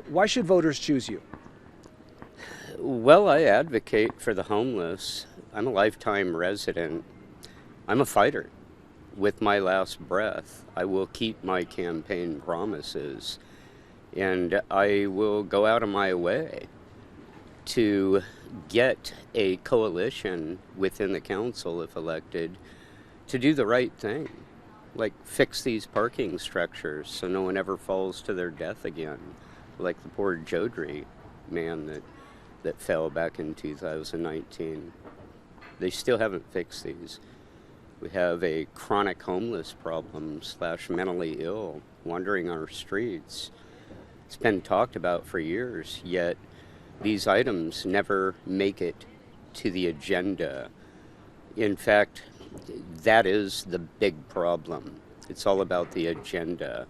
Why should voters choose you? Well, I advocate for the homeless. I'm a lifetime resident. I'm a fighter. With my last breath, I will keep my campaign promises, and I will go out of my way to get a coalition within the council, if elected, to do the right thing. Like fix these parking structures so no one ever falls to their death again. Like the poor Jodrey man that fell back in 2019. They still haven't fixed these. We have a chronic homeless problem slash mentally ill wandering our streets. It's been talked about for years, yet these items never make it to the agenda. In fact, that is the big problem. It's all about the agenda.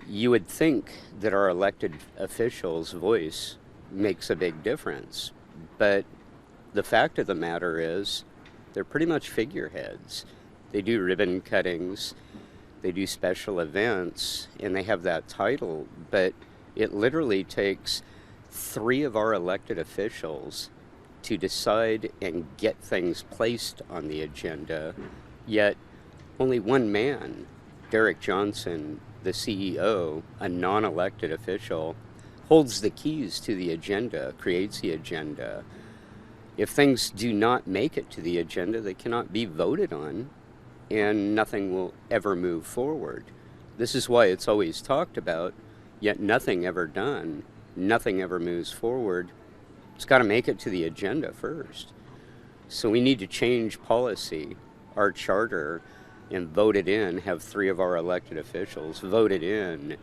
You would think that our elected officials' voice makes a big difference, but the fact of the matter is they're pretty much figureheads. They do ribbon cuttings, they do special events, and they have that title, but it literally takes three of our elected officials to decide and get things placed on the agenda, yet only one man, Derek Johnson, the CEO, a non-elected official, holds the keys to the agenda, creates the agenda. If things do not make it to the agenda, they cannot be voted on, and nothing will ever move forward. This is why it's always talked about, yet nothing ever done. Nothing ever moves forward. It's got to make it to the agenda first. So we need to change policy, our charter, and vote it in, have three of our elected officials vote it in,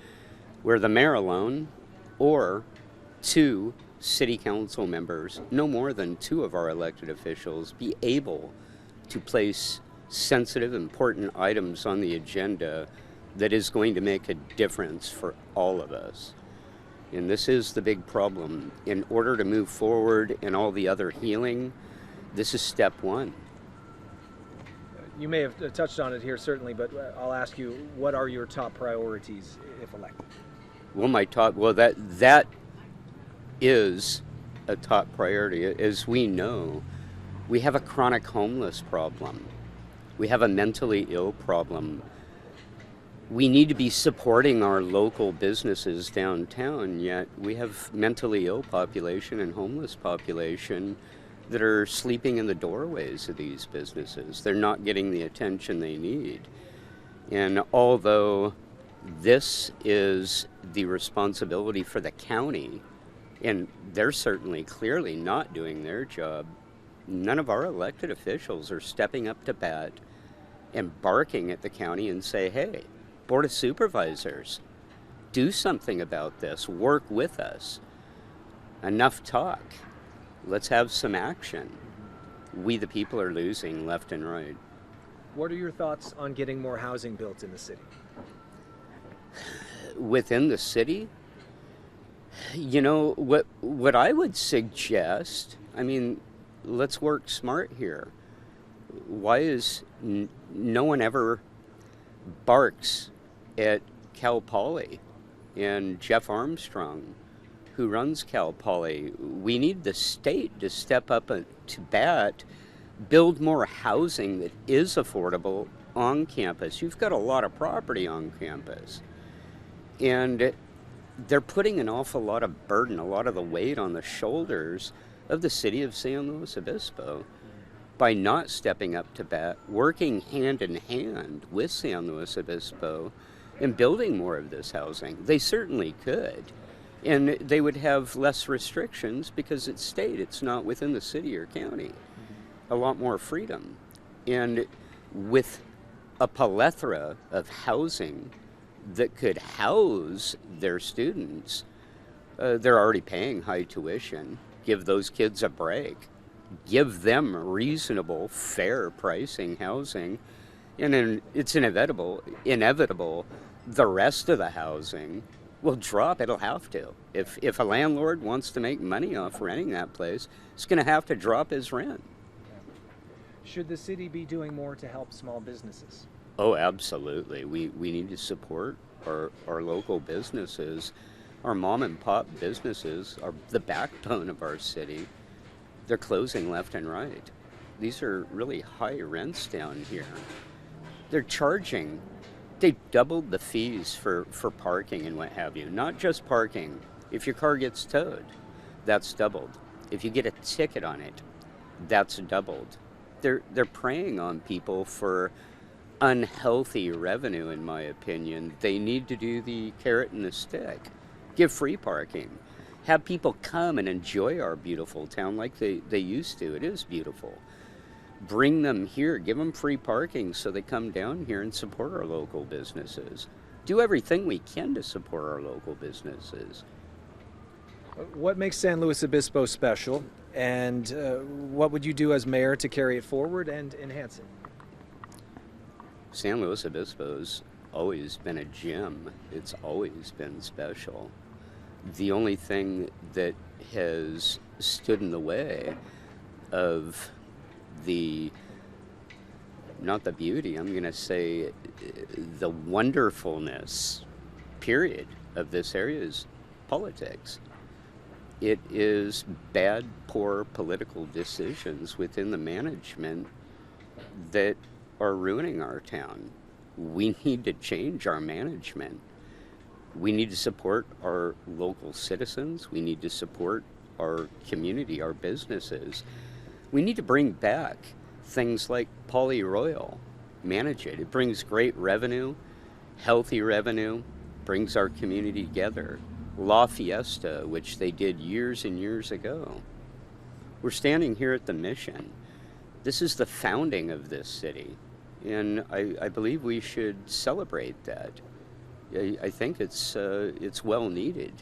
where the mayor alone or two city council members, no more than two of our elected officials, be able to place sensitive, important items on the agenda that is going to make a difference for all of us. And this is the big problem. In order to move forward in all the other healing, this is step one. You may have touched on it here, certainly, but I'll ask you, what are your top priorities if elected? That is a top priority. As we know, we have a chronic homeless problem. We have a mentally ill problem. We need to be supporting our local businesses downtown, yet we have mentally ill population and homeless population that are sleeping in the doorways of these businesses. They're not getting the attention they need. And although this is the responsibility for the county, and they're certainly clearly not doing their job, none of our elected officials are stepping up to bat and barking at the county and say, hey, Board of Supervisors, do something about this, work with us. Enough talk. Let's have some action. We the people are losing left and right. What are your thoughts on getting more housing built in the city? Within the city, you know, what I would suggest, I mean, let's work smart here. Why is no one ever barks at Cal Poly and Jeff Armstrong, who runs Cal Poly? We need the state to step up to bat, build more housing that is affordable on campus. You've got a lot of property on campus, and they're putting an awful lot of burden, a lot of the weight on the shoulders of the city of San Luis Obispo by not stepping up to bat, working hand in hand with San Luis Obispo and building more of this housing. They certainly could. And they would have less restrictions because it's state, it's not within the city or county. A lot more freedom. And with a plethora of housing that could house their students, they're already paying high tuition. Give those kids a break. Give them reasonable, fair pricing housing. And then it's inevitable, the rest of the housing will drop. It'll have to. If a landlord wants to make money off renting that place, it's going to have to drop his rent. Should the city be doing more to help small businesses? Oh, absolutely. We need to support our local businesses. Our mom and pop businesses are the backbone of our city. They're closing left and right. These are really high rents down here. They're charging, they doubled the fees for parking and what have you. Not just parking. If your car gets towed, that's doubled. If you get a ticket on it, that's doubled. They're preying on people for unhealthy revenue, in my opinion. They need to do the carrot and the stick. Give free parking. Have people come and enjoy our beautiful town like they used to. It is beautiful. Bring them here. Give them free parking so they come down here and support our local businesses. Do everything we can to support our local businesses. What makes San Luis Obispo special, and what would you do as mayor to carry it forward and enhance it? San Luis Obispo's always been a gem. It's always been special. The only thing that has stood in the way of not the beauty, I'm going to say the wonderfulness, period, of this area is politics. It is bad, poor political decisions within the management that are ruining our town. We need to change our management. We need to support our local citizens. We need to support our community, our businesses. We need to bring back things like Poly Royal. Manage it. It brings great revenue, healthy revenue, brings our community together. La Fiesta, which they did years and years ago. We're standing here at the Mission. This is the founding of this city, and I believe we should celebrate that. I think it's well needed,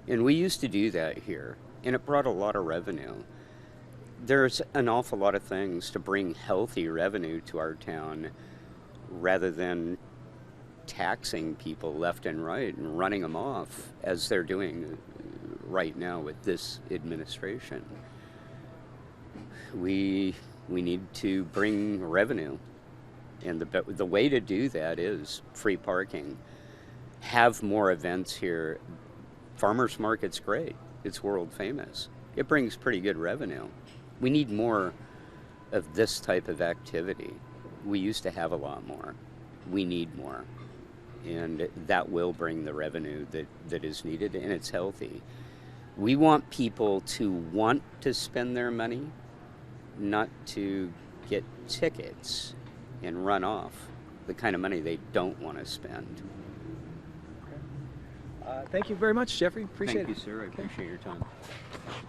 and we used to do that here, and it brought a lot of revenue. There's an awful lot of things to bring healthy revenue to our town rather than taxing people left and right and running them off as they're doing right now with this administration. We need to bring revenue, and the way to do that is free parking. Have more events here. Farmers Market's great. It's world famous. It brings pretty good revenue. We need more of this type of activity. We used to have a lot more. We need more. And that will bring the revenue that is needed, and it's healthy. We want people to want to spend their money, not to get tickets and run off the kind of money they don't want to spend. Thank you very much, Jeffrey. Appreciate it. Thank you, sir. I appreciate your time.